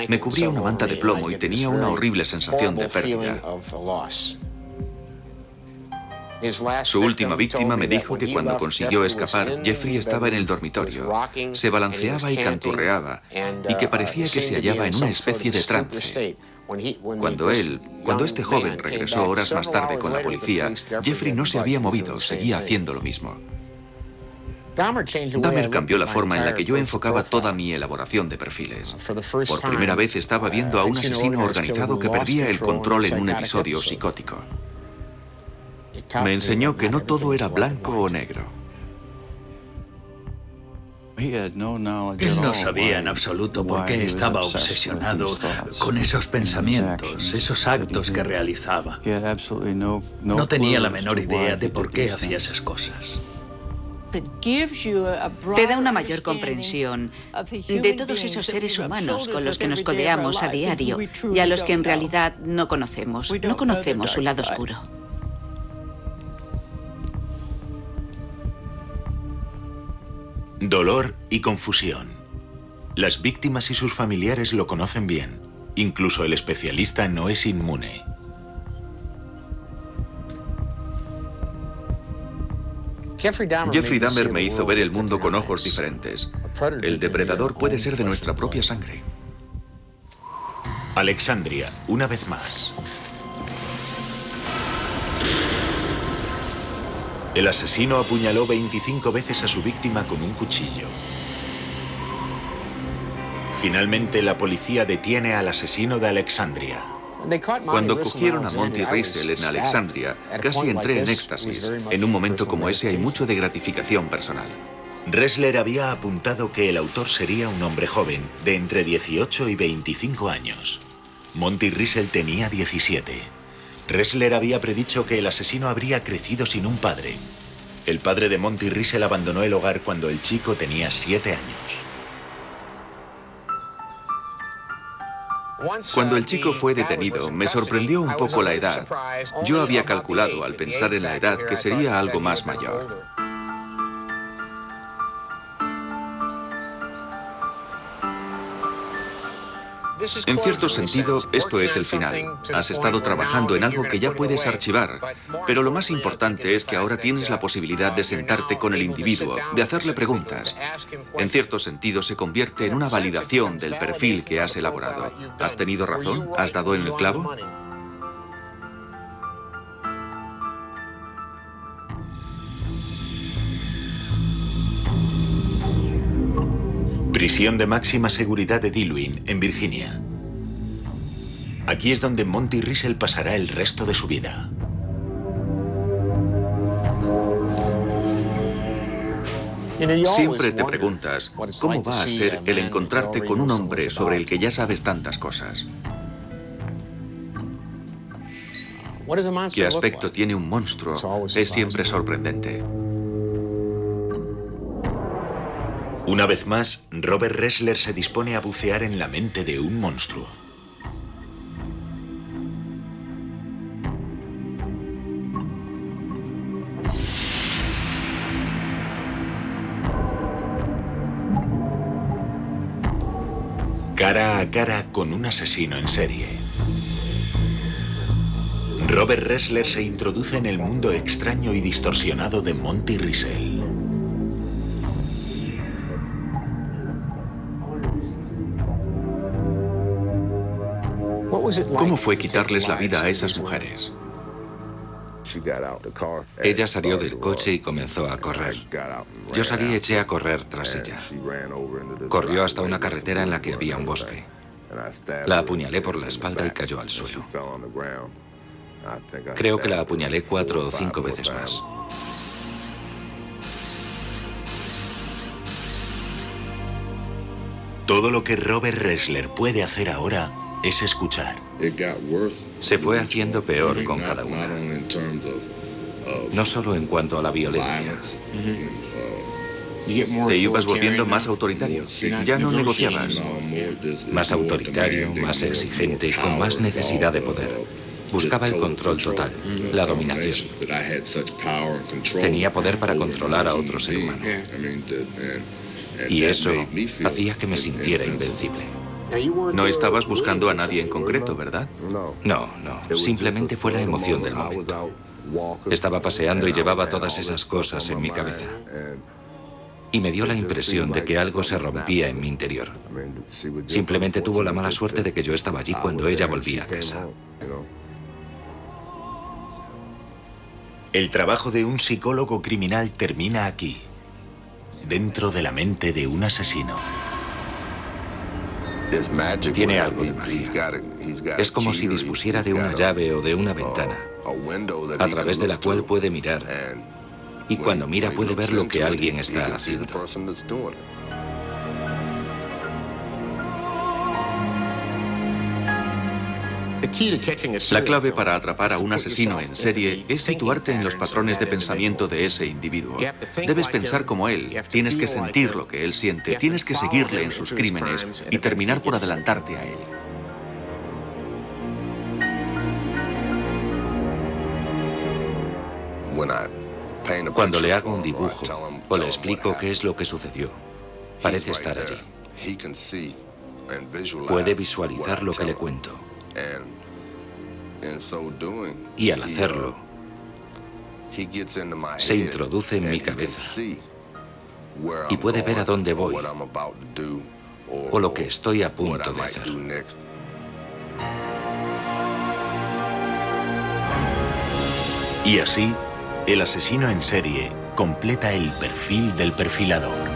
me cubría una manta de plomo y tenía una horrible sensación de pérdida. Su última víctima me dijo que cuando consiguió escapar, Jeffrey estaba en el dormitorio, se balanceaba y canturreaba, y que parecía que se hallaba en una especie de trance. Cuando este joven regresó horas más tarde con la policía, Jeffrey no se había movido, seguía haciendo lo mismo. Dahmer cambió la forma en la que yo enfocaba toda mi elaboración de perfiles. Por primera vez estaba viendo a un asesino organizado que perdía el control en un episodio psicótico. Me enseñó que no todo era blanco o negro. Él no sabía en absoluto por qué estaba obsesionado con esos pensamientos, esos actos que realizaba. No tenía la menor idea de por qué hacía esas cosas. Te da una mayor comprensión de todos esos seres humanos con los que nos codeamos a diario y a los que en realidad no conocemos. No conocemos su lado oscuro. Dolor y confusión. Las víctimas y sus familiares lo conocen bien. Incluso el especialista no es inmune. Jeffrey Dahmer me hizo ver el mundo con ojos diferentes. El depredador puede ser de nuestra propia sangre. Alexandria, una vez más. El asesino apuñaló 25 veces a su víctima con un cuchillo. Finalmente, la policía detiene al asesino de Alexandria. Cuando cogieron a Monty Riesel en Alexandria, casi entré en éxtasis. En un momento como ese hay mucho de gratificación personal. Riesler había apuntado que el autor sería un hombre joven, de entre 18 y 25 años. Monty Riesel tenía 17. Riesler había predicho que el asesino habría crecido sin un padre. El padre de Monty Riesel abandonó el hogar cuando el chico tenía 7 años. Cuando el chico fue detenido, me sorprendió un poco la edad. Yo había calculado, al pensar en la edad, que sería algo más mayor. En cierto sentido, esto es el final. Has estado trabajando en algo que ya puedes archivar, pero lo más importante es que ahora tienes la posibilidad de sentarte con el individuo, de hacerle preguntas. En cierto sentido, se convierte en una validación del perfil que has elaborado. ¿Has tenido razón? ¿Has dado en el clavo? Prisión de máxima seguridad de Dillwyn, en Virginia. Aquí es donde Monty Riesel pasará el resto de su vida. Siempre te preguntas, ¿cómo va a ser el encontrarte con un hombre sobre el que ya sabes tantas cosas? ¿Qué aspecto tiene un monstruo? Es siempre sorprendente. Una vez más, Robert Riesler se dispone a bucear en la mente de un monstruo. Cara a cara con un asesino en serie. Robert Riesler se introduce en el mundo extraño y distorsionado de Monty Riesel. ¿Cómo fue quitarles la vida a esas mujeres? Ella salió del coche y comenzó a correr. Yo salí y eché a correr tras ella. Corrió hasta una carretera en la que había un bosque. La apuñalé por la espalda y cayó al suelo. Creo que la apuñalé 4 o 5 veces más. Todo lo que Robert Riesler puede hacer ahora es escuchar. Se fue haciendo peor con cada una. No solo en cuanto a la violencia. Te ibas volviendo más autoritario. Ya no negociabas. Más autoritario, más exigente, con más necesidad de poder. Buscaba el control total, la dominación. Tenía poder para controlar a otro ser humano. Y eso hacía que me sintiera invencible. No estabas buscando a nadie en concreto, ¿verdad? No. Simplemente fue la emoción del momento. Estaba paseando y llevaba todas esas cosas en mi cabeza. Y me dio la impresión de que algo se rompía en mi interior. Simplemente tuvo la mala suerte de que yo estaba allí cuando ella volvía a casa. El trabajo de un psicólogo criminal termina aquí, dentro de la mente de un asesino. Tiene algo de magia. Es como si dispusiera de una llave o de una ventana, a través de la cual puede mirar. Y cuando mira puede ver lo que alguien está haciendo. La clave para atrapar a un asesino en serie es situarte en los patrones de pensamiento de ese individuo. Debes pensar como él, tienes que sentir lo que él siente, tienes que seguirle en sus crímenes y terminar por adelantarte a él. Cuando le hago un dibujo o le explico qué es lo que sucedió, parece estar allí. Puede visualizar lo que le cuento. Y al hacerlo, Se introduce en mi cabeza y puede ver a dónde voy o lo que estoy a punto de hacer. Y así, el asesino en serie completa el perfil del perfilador.